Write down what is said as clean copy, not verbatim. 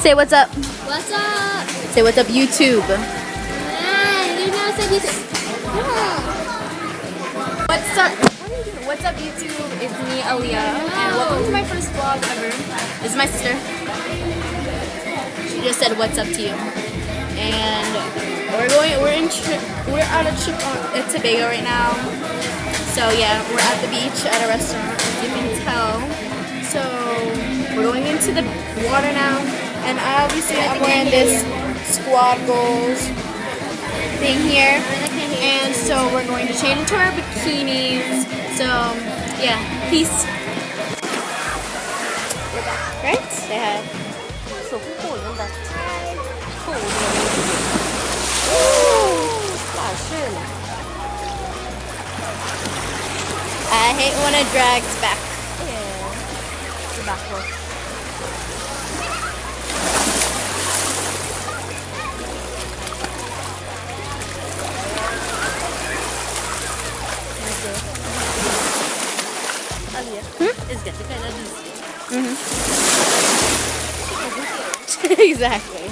Say what's up. What's up? Say what's up, YouTube. You know, said you said. What's up? What's up, YouTube? It's me, Aaliyah, and welcome to my first vlog ever. This is my sister. She just said what's up to you, and we're on a trip at Tobago right now. So yeah, we're at the beach at a restaurant, as you can tell. So we're going into the water now, and obviously I'm wearing this squad goals thing here, and so we're going to change into our bikinis. So yeah, peace. We're back, right? Say hi. So cool, isn't that? Cool. I hate when it drags back. Yeah. The back one. It's getting kind of loose. Exactly.